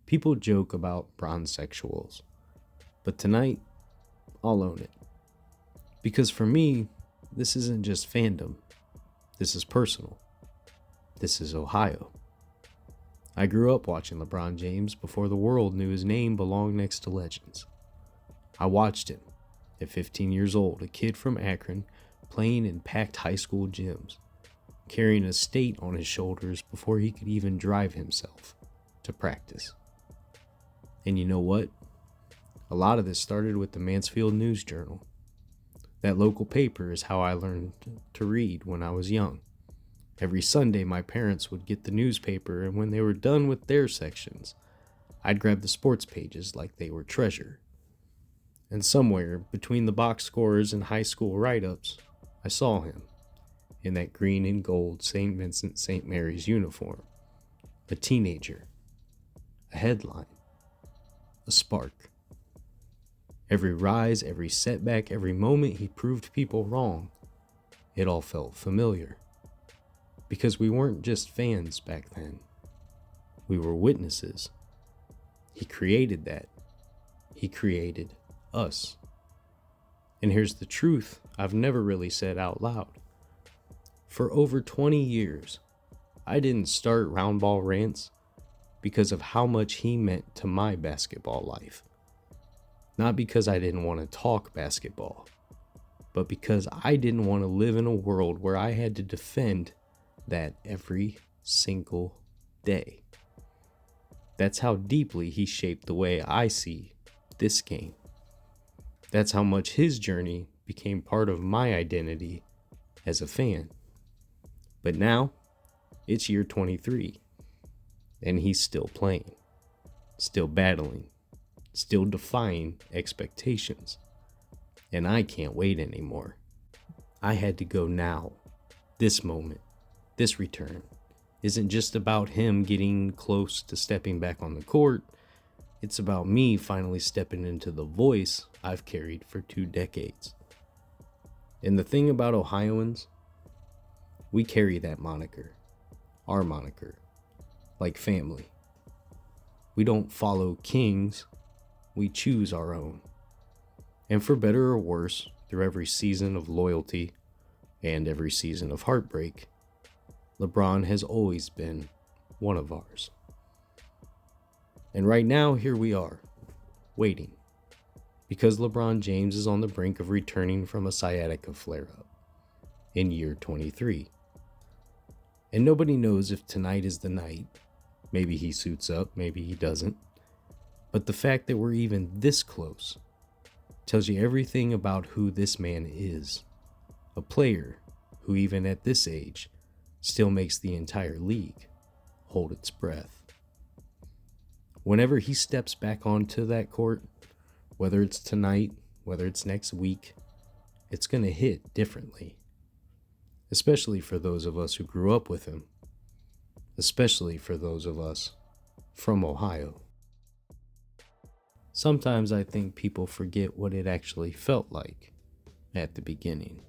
People joke about bronzexuals, but tonight, I'll own it. Because for me, this isn't just fandom. This is personal. This is Ohio. I grew up watching LeBron James before the world knew his name belonged next to legends. I watched him, at 15 years old, a kid from Akron, playing in packed high school gyms, carrying a state on his shoulders before he could even drive himself to practice. And you know what? A lot of this started with the Mansfield News Journal. That local paper is how I learned to read when I was young. Every Sunday, my parents would get the newspaper, and when they were done with their sections, I'd grab the sports pages like they were treasure. And somewhere between the box scores and high school write-ups, I saw him in that green and gold St. Vincent St. Mary's uniform. A teenager. A headline. A spark. Every rise, every setback, every moment he proved people wrong, it all felt familiar. Because we weren't just fans back then. We were witnesses. He created that. He created us. And here's the truth I've never really said out loud. For over 20 years, I didn't start roundball rants because of how much he meant to my basketball life. Not because I didn't want to talk basketball, but because I didn't want to live in a world where I had to defend that every single day. That's how deeply he shaped the way I see this game. That's how much his journey became part of my identity as a fan. But now, it's year 23, and he's still playing, still battling, still defying expectations. And I can't wait anymore. I had to go now. This moment, this return, isn't just about him getting close to stepping back on the court. It's about me finally stepping into the voice I've carried for 2 decades. And the thing about Ohioans, we carry that moniker, our moniker, like family. We don't follow kings, we choose our own. And for better or worse, through every season of loyalty and every season of heartbreak, LeBron has always been one of ours. And right now, here we are, waiting, because LeBron James is on the brink of returning from a sciatica flare-up in year 23. And nobody knows if tonight is the night. Maybe he suits up, maybe he doesn't. But the fact that we're even this close tells you everything about who this man is. A player who, even at this age, still makes the entire league hold its breath. Whenever he steps back onto that court, whether it's tonight, whether it's next week, it's going to hit differently. Especially for those of us who grew up with him. Especially for those of us from Ohio. Sometimes I think people forget what it actually felt like at the beginning.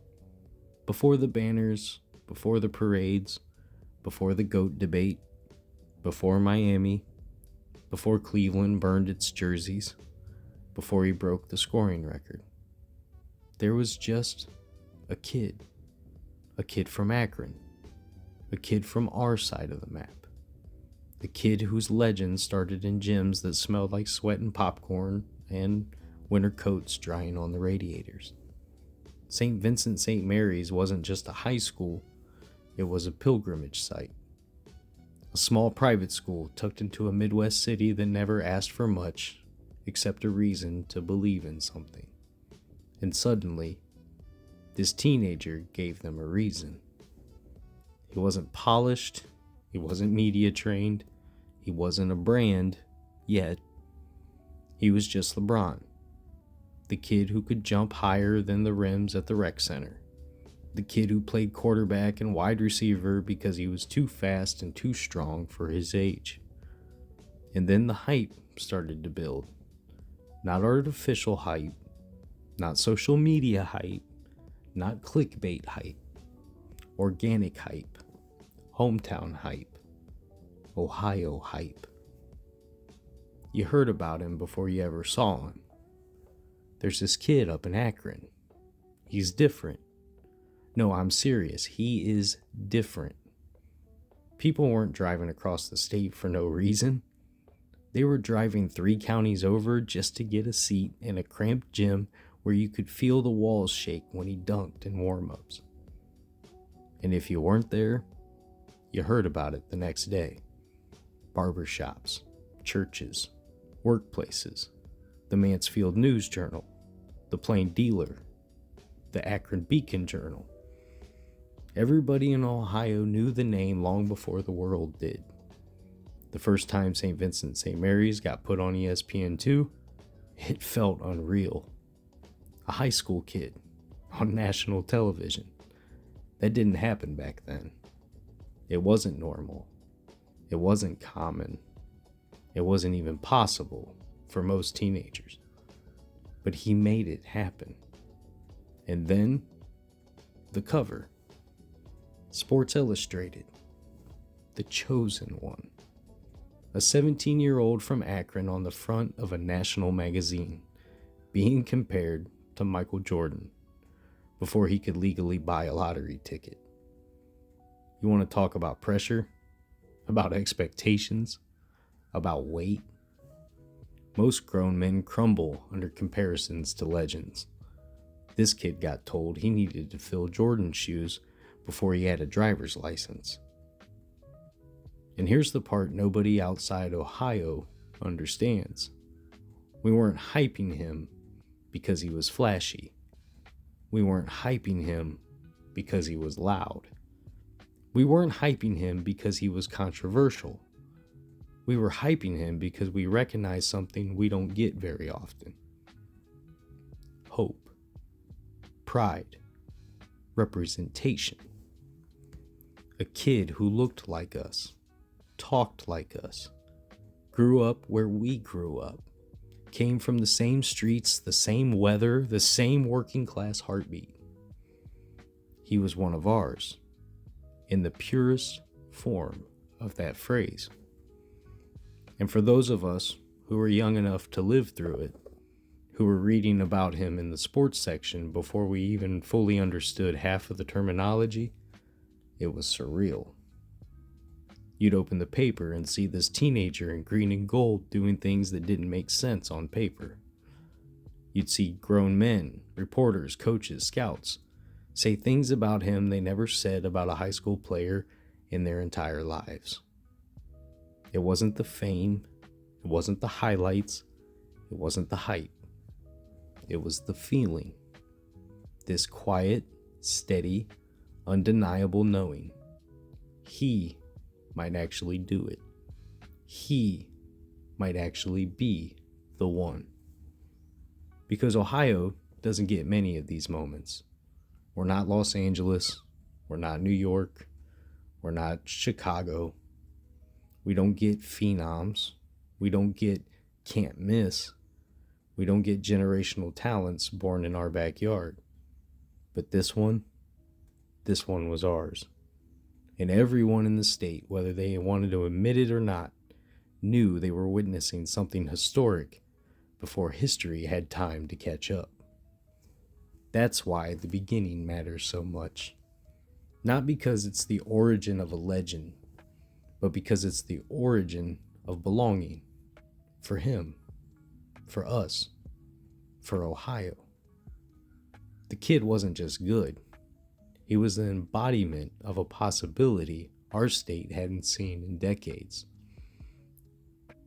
Before the banners, before the parades, before the GOAT debate, before Miami, before Cleveland burned its jerseys, before he broke the scoring record. There was just a kid from Akron, a kid from our side of the map, a kid whose legend started in gyms that smelled like sweat and popcorn and winter coats drying on the radiators. St. Vincent St. Mary's wasn't just a high school, it was a pilgrimage site. A small private school tucked into a Midwest city that never asked for much except a reason to believe in something. And suddenly, this teenager gave them a reason. He wasn't polished, he wasn't media trained, he wasn't a brand yet. He was just LeBron, the kid who could jump higher than the rims at the rec center. The kid who played quarterback and wide receiver because he was too fast and too strong for his age. And then the hype started to build. Not artificial hype, not social media hype, not clickbait hype, organic hype, hometown hype, Ohio hype. You heard about him before you ever saw him. There's this kid up in Akron. He's different. No, I'm serious. He is different. People weren't driving across the state for no reason. They were driving 3 counties over just to get a seat in a cramped gym where you could feel the walls shake when he dunked in warm-ups. And if you weren't there, you heard about it the next day. Barbershops, churches, workplaces, the Mansfield News Journal, the Plain Dealer, the Akron Beacon Journal. Everybody in Ohio knew the name long before the world did. The first time St. Vincent St. Mary's got put on ESPN2, it felt unreal. A high school kid on national television. That didn't happen back then. It wasn't normal. It wasn't common. It wasn't even possible for most teenagers. But he made it happen. And then, the cover. Sports Illustrated. The chosen one. A 17-year-old from Akron on the front of a national magazine, being compared to Michael Jordan before he could legally buy a lottery ticket. You want to talk about pressure? About expectations? About weight? Most grown men crumble under comparisons to legends. This kid got told he needed to fill Jordan's shoes before he had a driver's license. And here's the part nobody outside Ohio understands. We weren't hyping him because he was flashy. We weren't hyping him because he was loud. We weren't hyping him because he was controversial. We were hyping him because we recognized something we don't get very often. Hope. Pride. Representation. A kid who looked like us, talked like us, grew up where we grew up, came from the same streets, the same weather, the same working class heartbeat. He was one of ours, in the purest form of that phrase. And for those of us who were young enough to live through it, who were reading about him in the sports section before we even fully understood half of the terminology, it was surreal. You'd open the paper and see this teenager in green and gold doing things that didn't make sense on paper. You'd see grown men, reporters, coaches, scouts, say things about him they never said about a high school player in their entire lives. It wasn't the fame, it wasn't the highlights, it wasn't the hype. It was the feeling. This quiet, steady, undeniable knowing. He might actually do it. He might actually be the one. Because Ohio doesn't get many of these moments. We're not Los Angeles. We're not New York. We're not Chicago. We don't get phenoms. We don't get can't miss. We don't get generational talents born in our backyard. But this one was ours. And everyone in the state, whether they wanted to admit it or not, knew they were witnessing something historic before history had time to catch up. That's why the beginning matters so much. Not because it's the origin of a legend, but because it's the origin of belonging. For him, for us, for Ohio. The kid wasn't just good. He was the embodiment of a possibility our state hadn't seen in decades.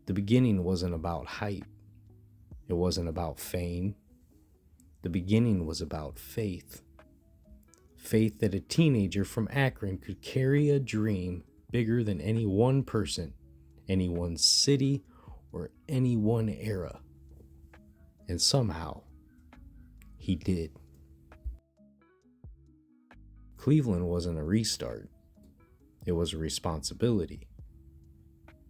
The beginning wasn't about hype. It wasn't about fame. The beginning was about faith. Faith that a teenager from Akron could carry a dream bigger than any one person, any one city, or any one era. And somehow, he did. Cleveland wasn't a restart. It was a responsibility.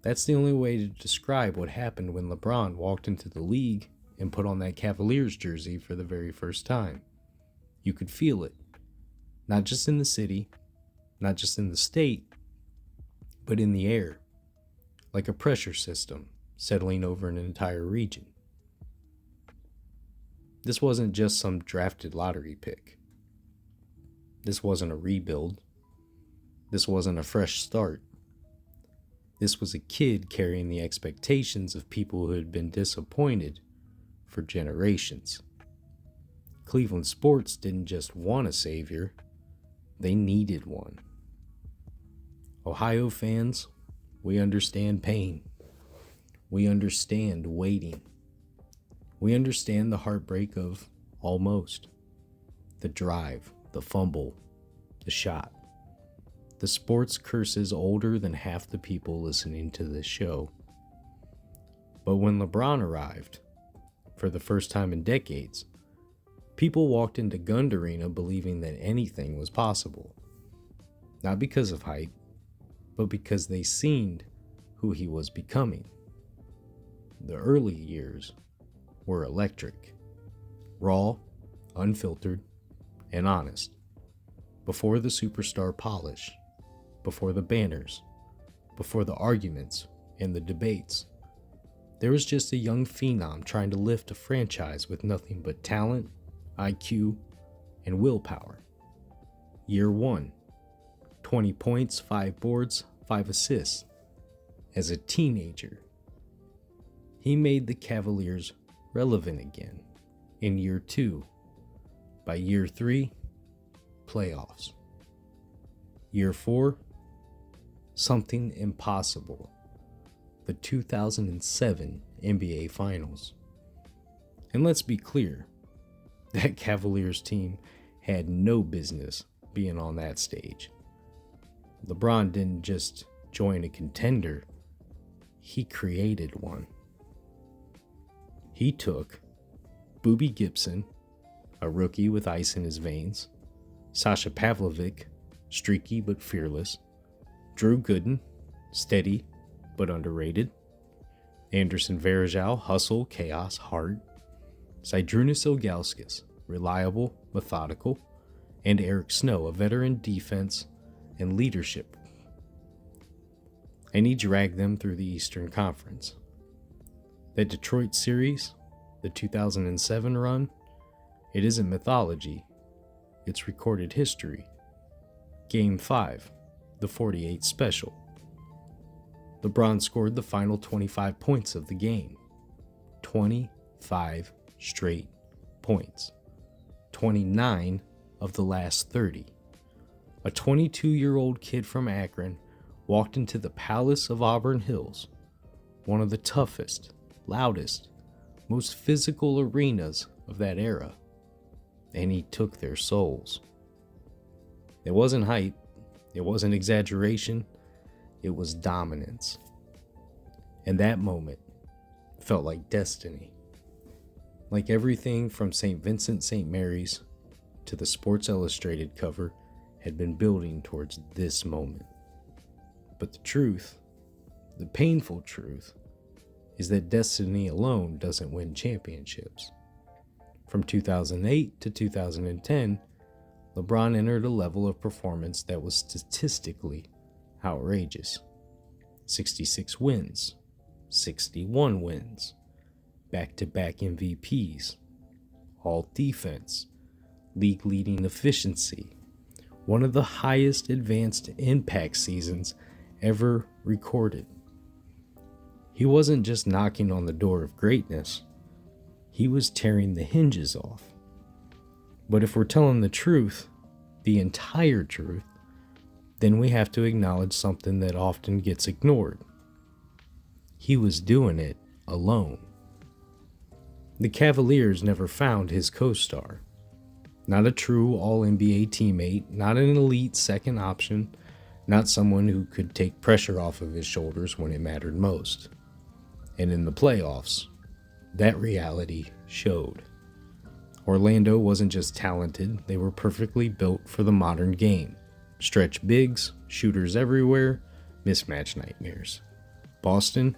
That's the only way to describe what happened when LeBron walked into the league and put on that Cavaliers jersey for the very first time. You could feel it. Not just in the city, not just in the state, but in the air. Like a pressure system, settling over an entire region. This wasn't just some drafted lottery pick. This wasn't a rebuild. This wasn't a fresh start. This was a kid carrying the expectations of people who had been disappointed for generations. Cleveland sports didn't just want a savior, they needed one. Ohio fans, we understand pain. We understand waiting. We understand the heartbreak of almost. The drive, the fumble, the shot. The sports curse is older than half the people listening to this show. But when LeBron arrived, for the first time in decades, people walked into Gund Arena believing that anything was possible. Not because of hype, but because they seen who he was becoming. The early years were electric, raw, unfiltered, and honest. Before the superstar polish, before the banners, before the arguments and the debates, there was just a young phenom trying to lift a franchise with nothing but talent, IQ, and willpower. Year 1, 20 points, 5 boards, 5 assists. As a teenager, he made the Cavaliers relevant again. In year 2, by year 3, playoffs. Year 4, something impossible. The 2007 NBA Finals. And let's be clear, that Cavaliers team had no business being on that stage. LeBron didn't just join a contender, he created one. He took Boobie Gibson, a rookie with ice in his veins, Sasha Pavlovic, streaky but fearless, Drew Gooden, steady but underrated, Anderson Varejao, hustle, chaos, heart, Zydrunas Ilgauskas, reliable, methodical, and Eric Snow, a veteran defense and leadership. And he dragged them through the Eastern Conference. That Detroit series, the 2007 run, it isn't mythology, it's recorded history. Game 5, the 48 special. LeBron scored the final 25 points of the game. 25 straight points. 29 of the last 30. A 22-year-old kid from Akron walked into the Palace of Auburn Hills, one of the toughest, loudest, most physical arenas of that era, and he took their souls. It wasn't hype, it wasn't exaggeration, it was dominance. And that moment felt like destiny. Like everything from St. Vincent St. Mary's to the Sports Illustrated cover had been building towards this moment. But the truth, the painful truth, is that destiny alone doesn't win championships. From 2008 to 2010, LeBron entered a level of performance that was statistically outrageous. 66 wins, 61 wins, back-to-back MVPs, all defense, league-leading efficiency, one of the highest advanced impact seasons ever recorded. He wasn't just knocking on the door of greatness, he was tearing the hinges off. But if we're telling the truth, the entire truth, then we have to acknowledge something that often gets ignored. He was doing it alone. The Cavaliers never found his co-star. Not a true All-NBA teammate, not an elite second option, not someone who could take pressure off of his shoulders when it mattered most. And in the playoffs, that reality showed. Orlando wasn't just talented, they were perfectly built for the modern game. Stretch bigs, shooters everywhere, mismatch nightmares. Boston,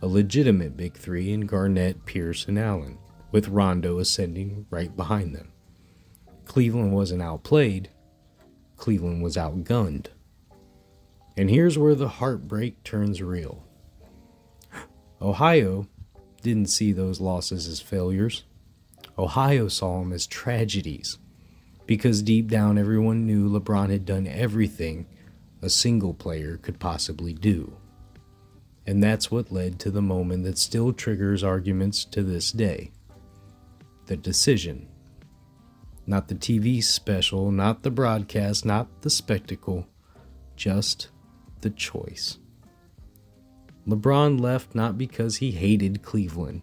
a legitimate big three in Garnett, Pierce, and Allen, with Rondo ascending right behind them. Cleveland wasn't outplayed, Cleveland was outgunned. And here's where the heartbreak turns real. Ohio didn't see those losses as failures. Ohio saw them as tragedies, because deep down everyone knew LeBron had done everything a single player could possibly do. And that's what led to the moment that still triggers arguments to this day. The decision. Not the TV special, not the broadcast, not the spectacle, just the choice. LeBron left not because he hated Cleveland,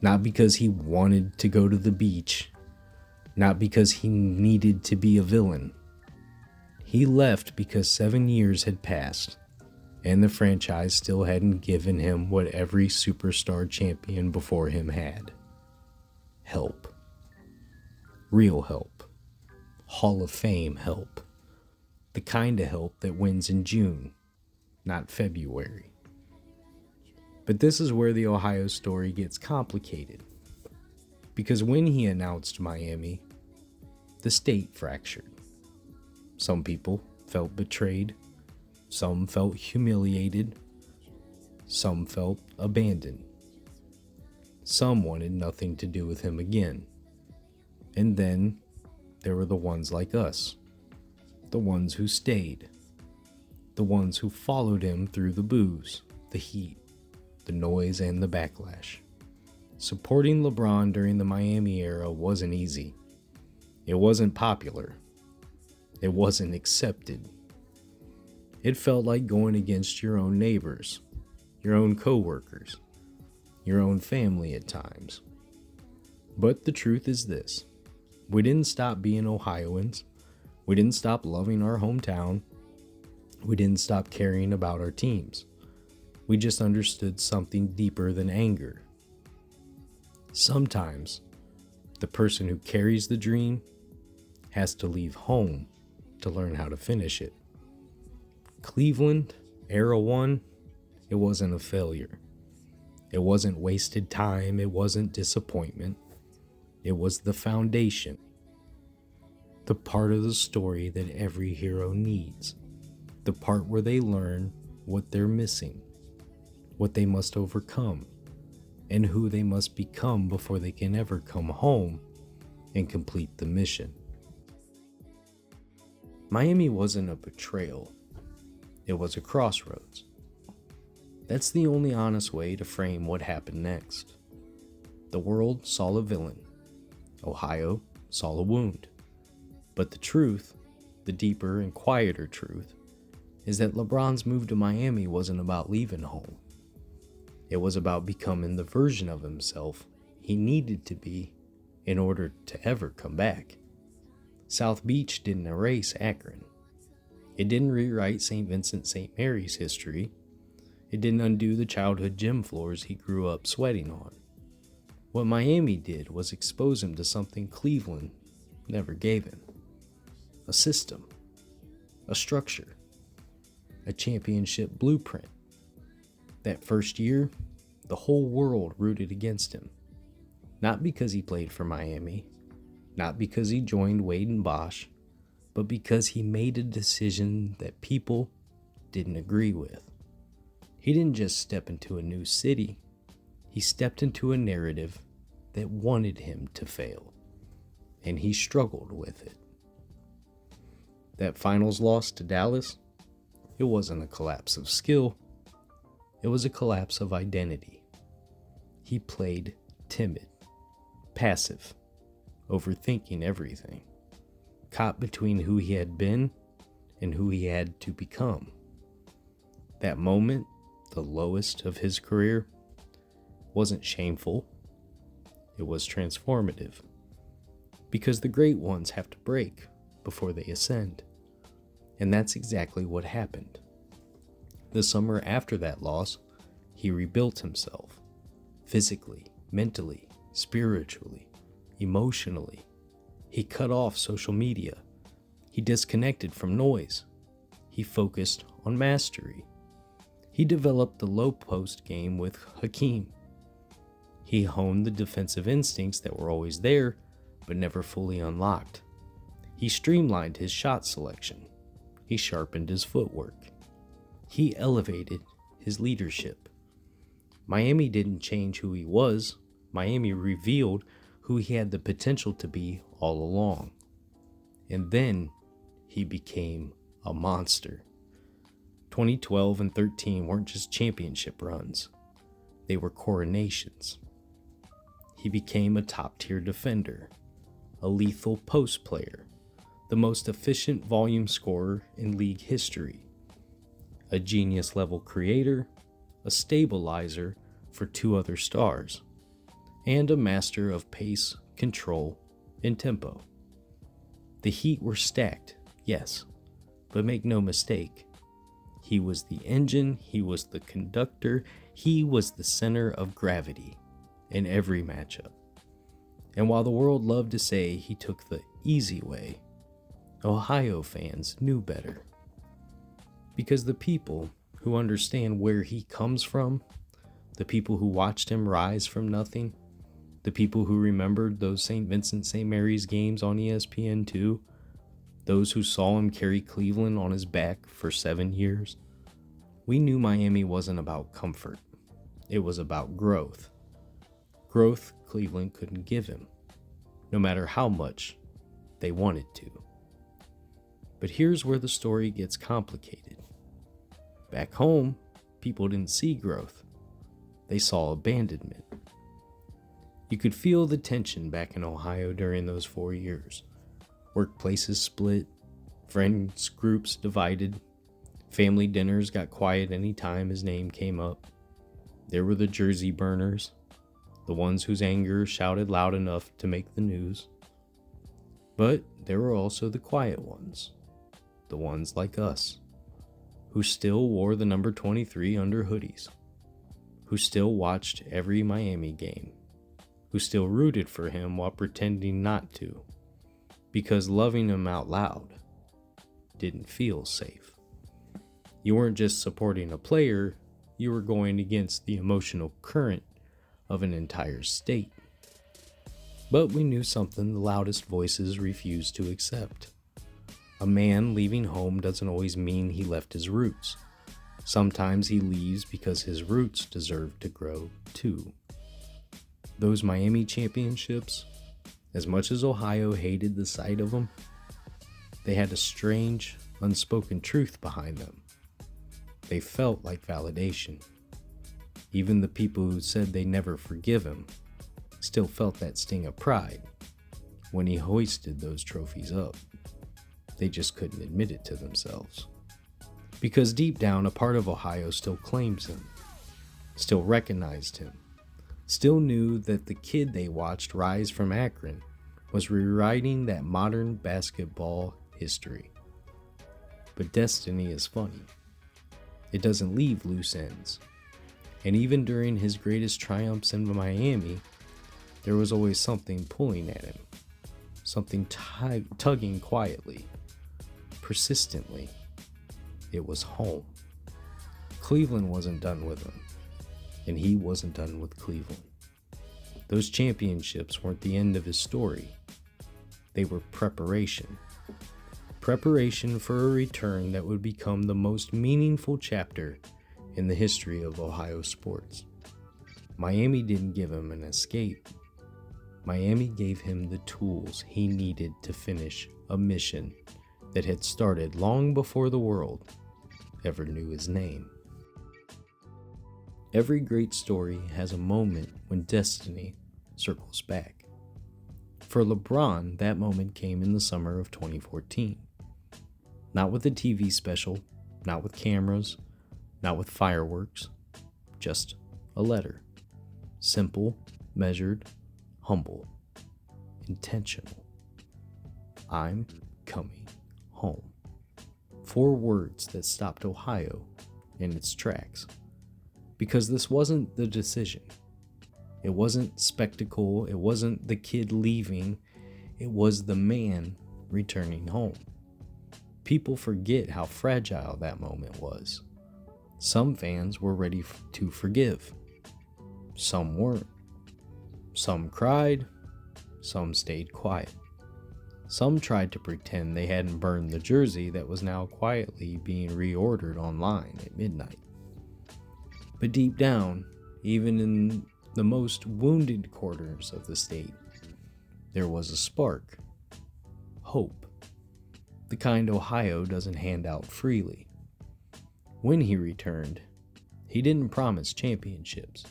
not because he wanted to go to the beach, not because he needed to be a villain. He left because 7 years had passed, and the franchise still hadn't given him what every superstar champion before him had. Help. Real help. Hall of Fame help. The kind of help that wins in June, not February. But this is where the Ohio story gets complicated. Because when he announced Miami, the state fractured. Some people felt betrayed. Some felt humiliated. Some felt abandoned. Some wanted nothing to do with him again. And then there were the ones like us. The ones who stayed. The ones who followed him through the boos, the heat, the noise, and the backlash. Supporting LeBron during the Miami era wasn't easy. It wasn't popular. It wasn't accepted. It felt like going against your own neighbors, your own coworkers, your own family at times. But the truth is this. We didn't stop being Ohioans. We didn't stop loving our hometown. We didn't stop caring about our teams. We just understood something deeper than anger. Sometimes, the person who carries the dream has to leave home to learn how to finish it. Cleveland, Era 1, it wasn't a failure. It wasn't wasted time. It wasn't disappointment. It was the foundation. The part of the story that every hero needs. The part where they learn what they're missing, what they must overcome, and who they must become before they can ever come home and complete the mission. Miami wasn't a betrayal. It was a crossroads. That's the only honest way to frame what happened next. The world saw a villain. Ohio saw a wound. But the truth, the deeper and quieter truth, is that LeBron's move to Miami wasn't about leaving home. It was about becoming the version of himself he needed to be in order to ever come back. South Beach didn't erase Akron. It didn't rewrite St. Vincent St. Mary's history. It didn't undo the childhood gym floors he grew up sweating on. What Miami did was expose him to something Cleveland never gave him. A system. A structure. A championship blueprint. That first year, the whole world rooted against him. Not because he played for Miami, not because he joined Wade and Bosch, but because he made a decision that people didn't agree with. He didn't just step into a new city, he stepped into a narrative that wanted him to fail, and he struggled with it. That finals loss to Dallas, it wasn't a collapse of skill, it was a collapse of identity. He played timid, passive, overthinking everything, caught between who he had been and who he had to become. That moment, the lowest of his career, wasn't shameful, it was transformative. Because the great ones have to break before they ascend. And that's exactly what happened. The summer after that loss, he rebuilt himself. Physically, mentally, spiritually, emotionally. He cut off social media. He disconnected from noise. He focused on mastery. He developed the low post game with Hakeem. He honed the defensive instincts that were always there, but never fully unlocked. He streamlined his shot selection. He sharpened his footwork. He elevated his leadership. Miami didn't change who he was. Miami revealed who he had the potential to be all along. And then he became a monster. 2012 and 13 weren't just championship runs. They were coronations. He became a top-tier defender, a lethal post player, the most efficient volume scorer in league history, a genius-level creator, a stabilizer for two other stars, and a master of pace, control, and tempo. The Heat were stacked, yes, but make no mistake, he was the engine, he was the conductor, he was the center of gravity in every matchup. And while the world loved to say he took the easy way, Ohio fans knew better. Because the people who understand where he comes from, the people who watched him rise from nothing, the people who remembered those St. Vincent St. Mary's games on ESPN2, those who saw him carry Cleveland on his back for 7 years, we knew Miami wasn't about comfort. It was about growth. Growth Cleveland couldn't give him, no matter how much they wanted to. But here's where the story gets complicated. Back home, people didn't see growth. They saw abandonment. You could feel the tension back in Ohio during those 4 years. Workplaces split, friends groups divided, family dinners got quiet any time his name came up. There were the jersey burners, the ones whose anger shouted loud enough to make the news. But there were also the quiet ones, the ones like us, who still wore the number 23 under hoodies, who still watched every Miami game, who still rooted for him while pretending not to, because loving him out loud didn't feel safe. You weren't just supporting a player, you were going against the emotional current of an entire state. But we knew something the loudest voices refused to accept. A man leaving home doesn't always mean he left his roots. Sometimes he leaves because his roots deserve to grow too. Those Miami championships, as much as Ohio hated the sight of them, they had a strange, unspoken truth behind them. They felt like validation. Even the people who said they never forgive him still felt that sting of pride when he hoisted those trophies up. They just couldn't admit it to themselves. Because deep down, a part of Ohio still claims him, still recognized him, still knew that the kid they watched rise from Akron was rewriting that modern basketball history. But destiny is funny. It doesn't leave loose ends. And even during his greatest triumphs in Miami, there was always something pulling at him, something tugging quietly, persistently. It was home. Cleveland wasn't done with him, and he wasn't done with Cleveland. Those championships weren't the end of his story. They were preparation. Preparation for a return that would become the most meaningful chapter in the history of Ohio sports. Miami didn't give him an escape. Miami gave him the tools he needed to finish a mission that had started long before the world ever knew his name. Every great story has a moment when destiny circles back. For LeBron, that moment came in the summer of 2014. Not with a TV special, not with cameras, not with fireworks, just a letter. Simple, measured, humble, intentional. I'm coming home. 4 words that stopped Ohio in its tracks. Because this wasn't the decision. It wasn't spectacle. It wasn't the kid leaving. It was the man returning home. People forget how fragile that moment was. Some fans were ready to forgive. Some weren't. Some cried. Some stayed quiet. Some tried to pretend they hadn't burned the jersey that was now quietly being reordered online at midnight. But deep down, even in the most wounded corners of the state, there was a spark. Hope. The kind Ohio doesn't hand out freely. When he returned, he didn't promise championships.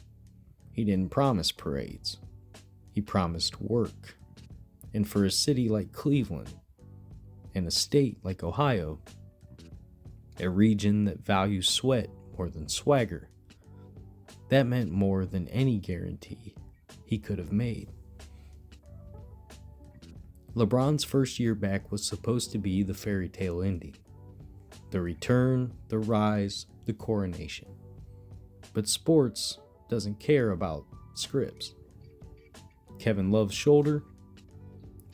He didn't promise parades. He promised work. And for a city like Cleveland, and a state like Ohio, a region that values sweat more than swagger, that meant more than any guarantee he could have made. LeBron's first year back was supposed to be the fairy tale ending. The return, the rise, the coronation. But sports doesn't care about scripts. Kevin Love's shoulder,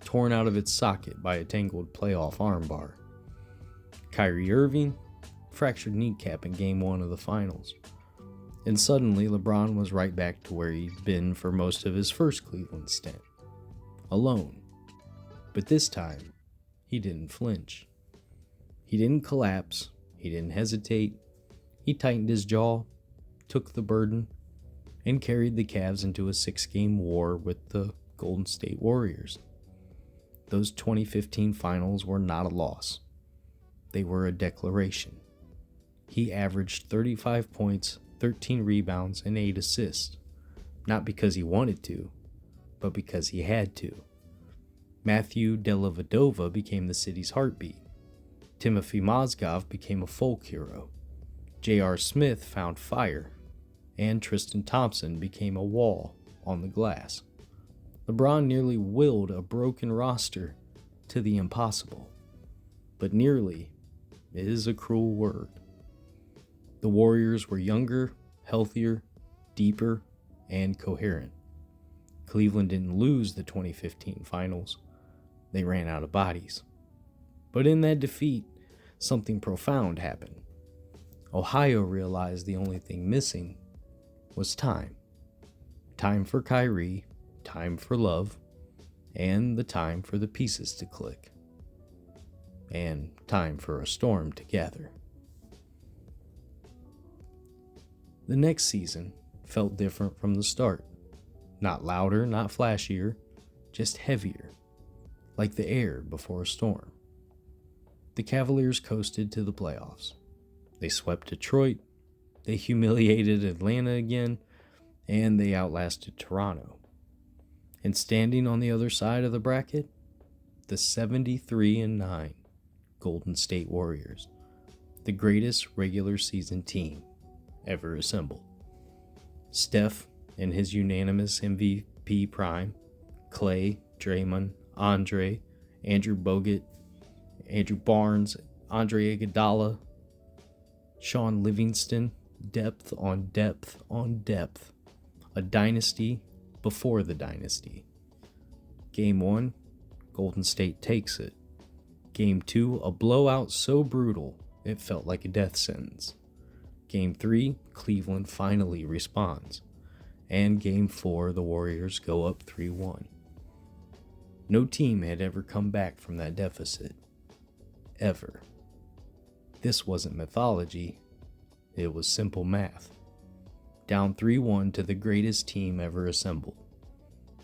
torn out of its socket by a tangled playoff armbar. Kyrie Irving, fractured kneecap in Game 1 of the finals. And suddenly LeBron was right back to where he'd been for most of his first Cleveland stint. Alone. But this time, he didn't flinch. He didn't collapse. He didn't hesitate. He tightened his jaw, took the burden, and carried the Cavs into a 6-game war with the Golden State Warriors. Those 2015 finals were not a loss. They were a declaration. He averaged 35 points, 13 rebounds, and 8 assists. Not because he wanted to, but because he had to. Matthew Dellavedova became the city's heartbeat. Timothy Mozgov became a folk hero. J.R. Smith found fire. And Tristan Thompson became a wall on the glass. LeBron nearly willed a broken roster to the impossible. But nearly is a cruel word. The Warriors were younger, healthier, deeper, and coherent. Cleveland didn't lose the 2015 finals. They ran out of bodies. But in that defeat, something profound happened. Ohio realized the only thing missing was time. Time for Kyrie, time for Love, and the time for the pieces to click. And time for a storm to gather. The next season felt different from the start. Not louder, not flashier, just heavier, like the air before a storm. The Cavaliers coasted to the playoffs. They swept Detroit, they humiliated Atlanta again, and they outlasted Toronto. And standing on the other side of the bracket, the 73-9 Golden State Warriors, the greatest regular season team ever assembled. Steph in his unanimous MVP prime, Clay, Draymond, Andre, Andrew Bogut, Andrew Barnes, Andre Iguodala, Sean Livingston, depth on depth on depth. A dynasty before the dynasty. Game 1, Golden State takes it. Game 2, a blowout so brutal it felt like a death sentence. Game 3, Cleveland finally responds. And Game 4, the Warriors go up 3-1. No team had ever come back from that deficit. Ever. This wasn't mythology. It was simple math. Down 3-1 to the greatest team ever assembled.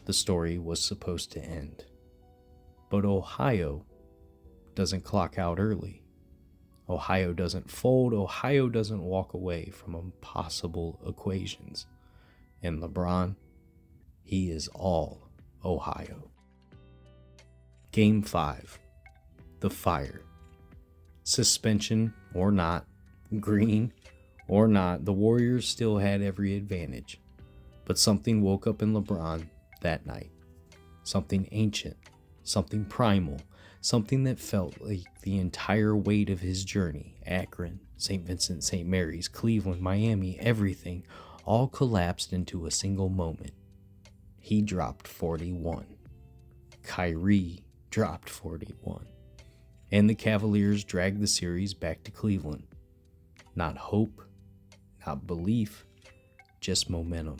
The story was supposed to end. But Ohio doesn't clock out early. Ohio doesn't fold. Ohio doesn't walk away from impossible equations. And LeBron, he is all Ohio. Game 5. The fire. Suspension or not, green or not, the Warriors still had every advantage. But something woke up in LeBron that night. Something ancient, something primal, something that felt like the entire weight of his journey, Akron, St. Vincent, St. Mary's, Cleveland, Miami, everything, all collapsed into a single moment. He dropped 41. Kyrie dropped 41. And the Cavaliers dragged the series back to Cleveland. Not hope, not belief, just momentum.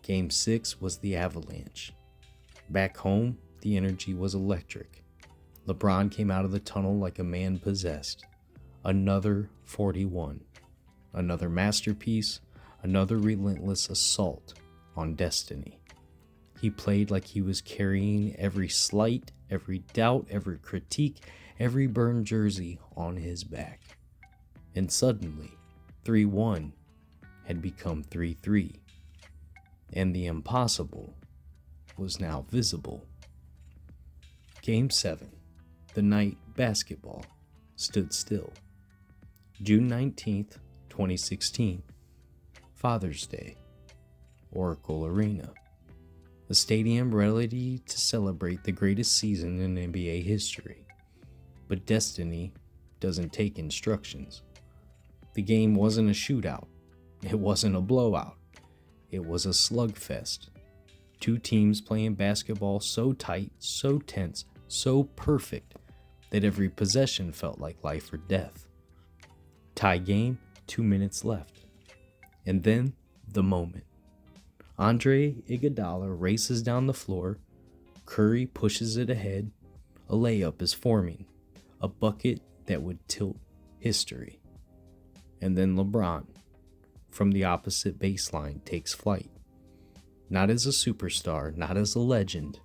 Game 6 was the avalanche. Back home, the energy was electric. LeBron came out of the tunnel like a man possessed. Another 41. Another masterpiece, another relentless assault on destiny. He played like he was carrying every slight, every doubt, every critique, every burned jersey on his back. And suddenly, 3-1 had become 3-3, and the impossible was now visible. Game 7, the night basketball stood still. June 19th, 2016, Father's Day, Oracle Arena, a stadium ready to celebrate the greatest season in NBA history. But destiny doesn't take instructions. The game wasn't a shootout. It wasn't a blowout. It was a slugfest. Two teams playing basketball so tight, so tense, so perfect that every possession felt like life or death. Tie game, 2 minutes left. And then, the moment. Andre Iguodala races down the floor. Curry pushes it ahead. A layup is forming. A bucket that would tilt history. And then LeBron, from the opposite baseline, takes flight. Not as a superstar, not as a legend,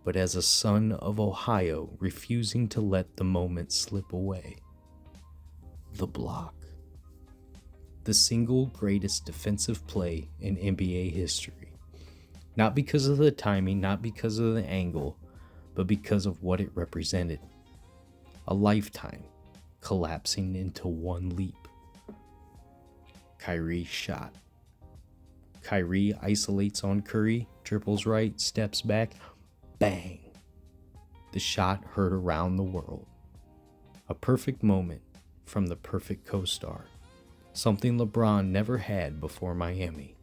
but as a son of Ohio refusing to let the moment slip away. The block. The single greatest defensive play in NBA history. Not because of the timing, not because of the angle, but because of what it represented. A lifetime collapsing into one leap. Kyrie shot. Kyrie isolates on Curry, dribbles right, steps back, bang. The shot heard around the world. A perfect moment from the perfect co-star. Something LeBron never had before Miami.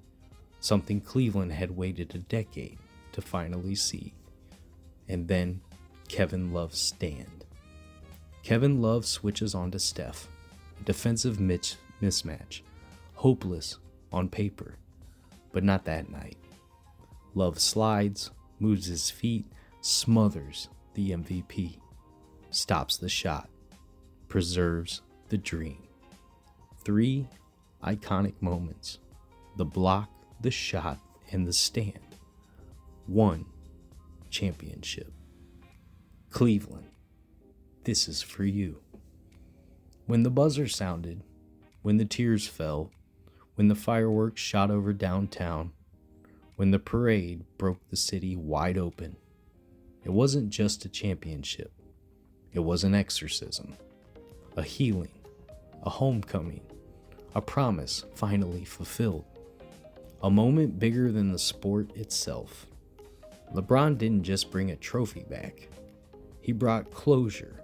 Something Cleveland had waited a decade to finally see. And then Kevin Love's stand. Kevin Love switches onto Steph. A defensive mismatch. Hopeless on paper. But not that night. Love slides, moves his feet, smothers the MVP. Stops the shot. Preserves the dream. 3 iconic moments. The block, the shot, and the stand. 1 championship. Cleveland, this is for you. When the buzzer sounded, when the tears fell, when the fireworks shot over downtown, when the parade broke the city wide open, it wasn't just a championship. It was an exorcism, a healing, a homecoming, a promise finally fulfilled, a moment bigger than the sport itself. LeBron didn't just bring a trophy back. He brought closure.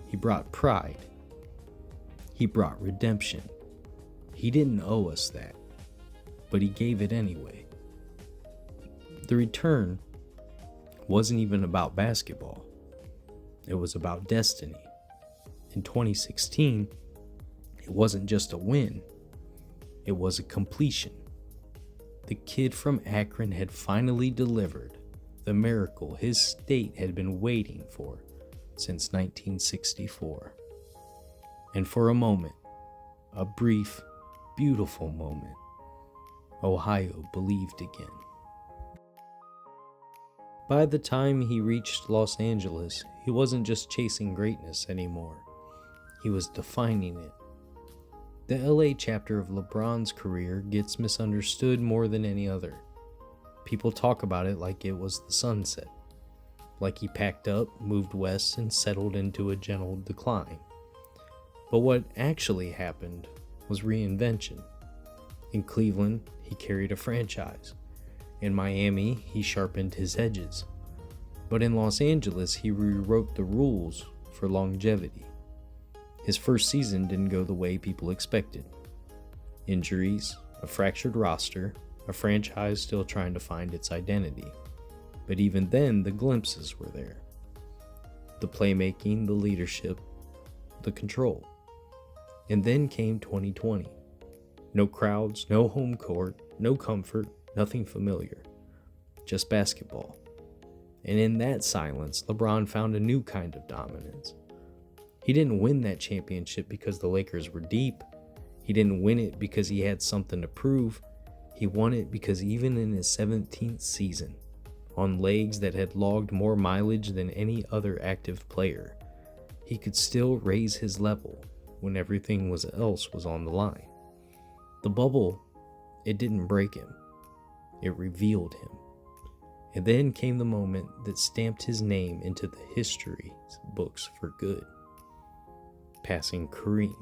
He brought pride. He brought redemption. He didn't owe us that, but he gave it anyway. The return wasn't even about basketball. It was about destiny. In 2016, it wasn't just a win. It was a completion. The kid from Akron had finally delivered the miracle his state had been waiting for since 1964. And for a moment, a brief, beautiful moment, Ohio believed again. By the time he reached Los Angeles, he wasn't just chasing greatness anymore. He was defining it. The LA chapter of LeBron's career gets misunderstood more than any other. People talk about it like it was the sunset, like he packed up, moved west, and settled into a gentle decline. But what actually happened was reinvention. In Cleveland, he carried a franchise. In Miami, he sharpened his edges. But in Los Angeles, he rewrote the rules for longevity. His first season didn't go the way people expected. Injuries, a fractured roster, a franchise still trying to find its identity. But even then, the glimpses were there. The playmaking, the leadership, the control. And then came 2020. No crowds, no home court, no comfort, nothing familiar. Just basketball. And in that silence, LeBron found a new kind of dominance. He didn't win that championship because the Lakers were deep. He didn't win it because he had something to prove. He won it because even in his 17th season, on legs that had logged more mileage than any other active player, he could still raise his level when everything else was on the line. The bubble, it didn't break him. It revealed him. And then came the moment that stamped his name into the history books for good. Passing Kareem.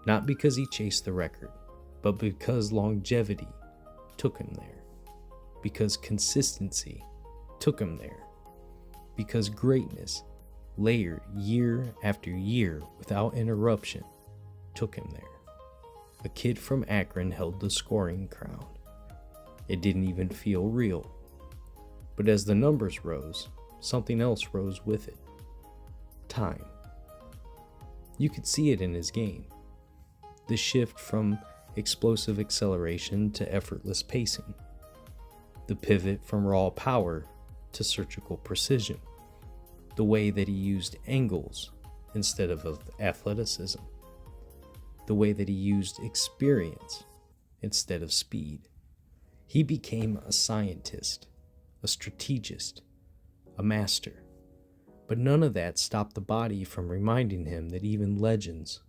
Not because he chased the record, but because longevity took him there. Because consistency took him there. Because greatness, layered year after year without interruption, took him there. A kid from Akron held the scoring crown. It didn't even feel real. But as the numbers rose, something else rose with it. Time. You could see it in his game. The shift from explosive acceleration to effortless pacing. The pivot from raw power to surgical precision. The way that he used angles instead of athleticism. The way that he used experience instead of speed. He became a scientist, a strategist, a master. But none of that stopped the body from reminding him that even legends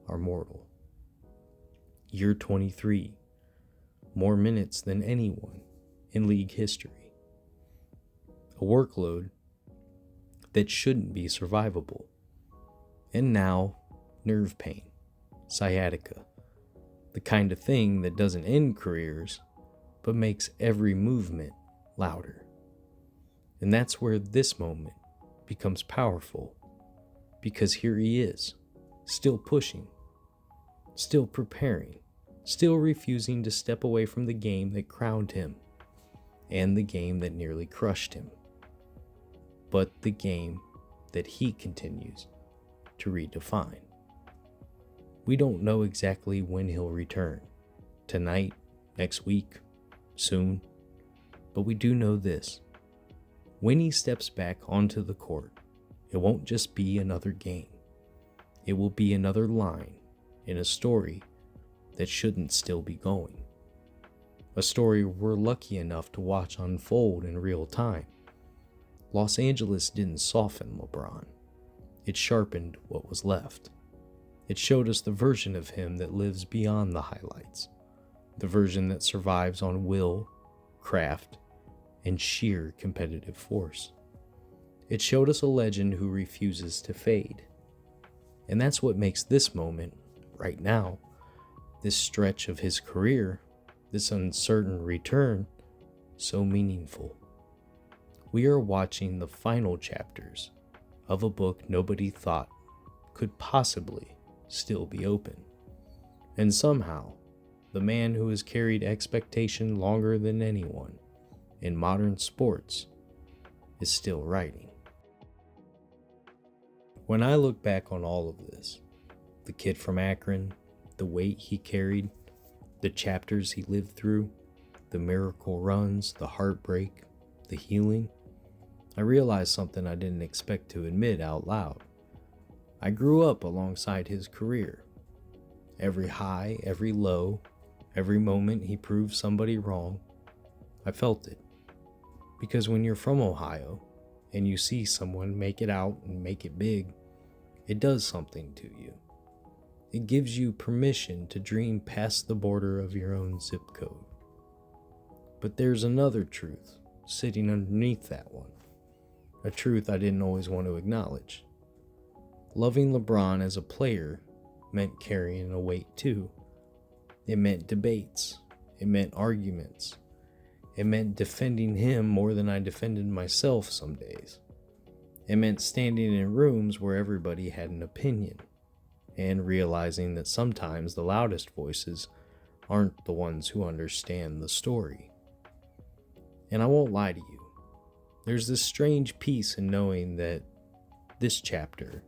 are mortal. Year 23, more minutes than anyone in league history. A workload that shouldn't be survivable. And now, nerve pain, sciatica, the kind of thing that doesn't end careers, but makes every movement louder. And that's where this moment becomes powerful, because here he is, still pushing, still preparing, still refusing to step away from the game that crowned him, and the game that nearly crushed him, but the game that he continues to redefine. We don't know exactly when he'll return, tonight, next week, soon, but we do know this. When he steps back onto the court, it won't just be another game. It will be another line in a story that shouldn't still be going. A story we're lucky enough to watch unfold in real time. Los Angeles didn't soften LeBron. It sharpened what was left. It showed us the version of him that lives beyond the highlights. The version that survives on will, craft, and sheer competitive force. It showed us a legend who refuses to fade. And that's what makes this moment, right now, this stretch of his career, this uncertain return, so meaningful. We are watching the final chapters of a book nobody thought could possibly still be open. And somehow, the man who has carried expectation longer than anyone in modern sports is still writing. When I look back on all of this, the kid from Akron, the weight he carried, the chapters he lived through, the miracle runs, the heartbreak, the healing, I realized something I didn't expect to admit out loud. I grew up alongside his career. Every high, every low, every moment he proved somebody wrong, I felt it. Because when you're from Ohio and you see someone make it out and make it big, it does something to you. It gives you permission to dream past the border of your own zip code. But there's another truth sitting underneath that one. A truth I didn't always want to acknowledge. Loving LeBron as a player meant carrying a weight too. It meant debates. It meant arguments. It meant defending him more than I defended myself some days. It meant standing in rooms where everybody had an opinion, and realizing that sometimes the loudest voices aren't the ones who understand the story. And I won't lie to you, there's this strange peace in knowing that this chapter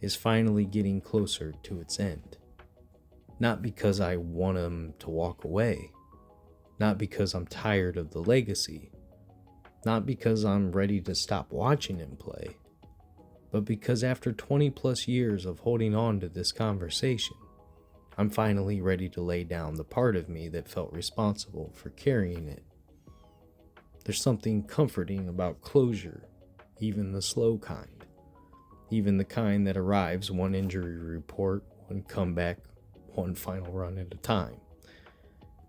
is finally getting closer to its end. Not because I want him to walk away, not because I'm tired of the legacy, not because I'm ready to stop watching him play, but because after 20 plus years of holding on to this conversation, I'm finally ready to lay down the part of me that felt responsible for carrying it. There's something comforting about closure, even the slow kind, even the kind that arrives one injury report, one comeback, one final run at a time.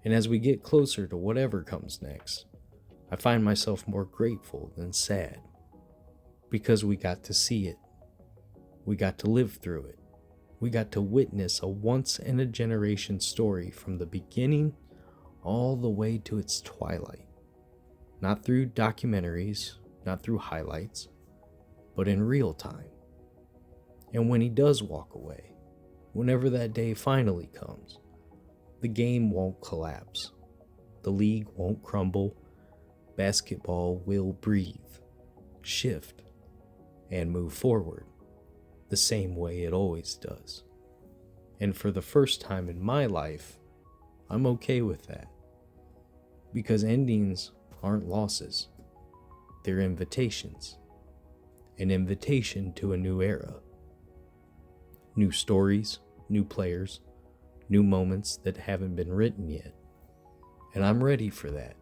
And as we get closer to whatever comes next, I find myself more grateful than sad, because we got to see it. We got to live through it. We got to witness a once-in-a-generation story from the beginning all the way to its twilight. Not through documentaries, not through highlights, but in real time. And when he does walk away, whenever that day finally comes, the game won't collapse. The league won't crumble. Basketball will breathe, shift, and move forward the same way it always does. And for the first time in my life, I'm okay with that. Because endings aren't losses. They're invitations. An invitation to a new era. New stories, new players, new moments that haven't been written yet. And I'm ready for that.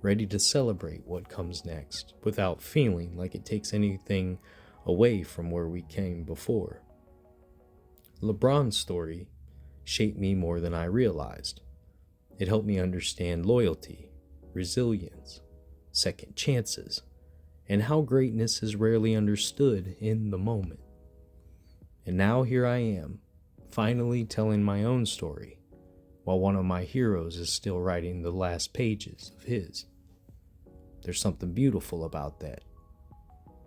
Ready to celebrate what comes next without feeling like it takes anything away from where we came before. LeBron's story shaped me more than I realized. It helped me understand loyalty, resilience, second chances, and how greatness is rarely understood in the moment. And now here I am, finally telling my own story, while one of my heroes is still writing the last pages of his. There's something beautiful about that.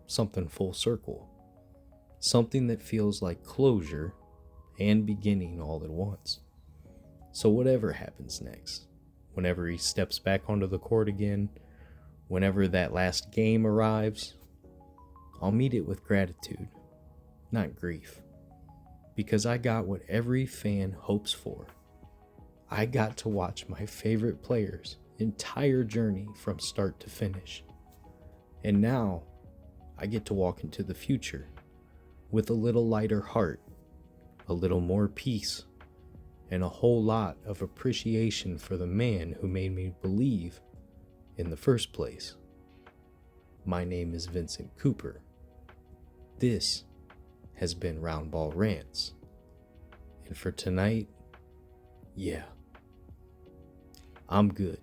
Something full circle. Something that feels like closure and beginning all at once. So whatever happens next, whenever he steps back onto the court again, whenever that last game arrives, I'll meet it with gratitude, not grief. Because I got what every fan hopes for. I got to watch my favorite player's entire journey from start to finish. And now, I get to walk into the future with a little lighter heart, a little more peace, and a whole lot of appreciation for the man who made me believe in the first place. My name is Vincent Cooper. This has been Round Ball Rants. And for tonight, yeah, I'm good.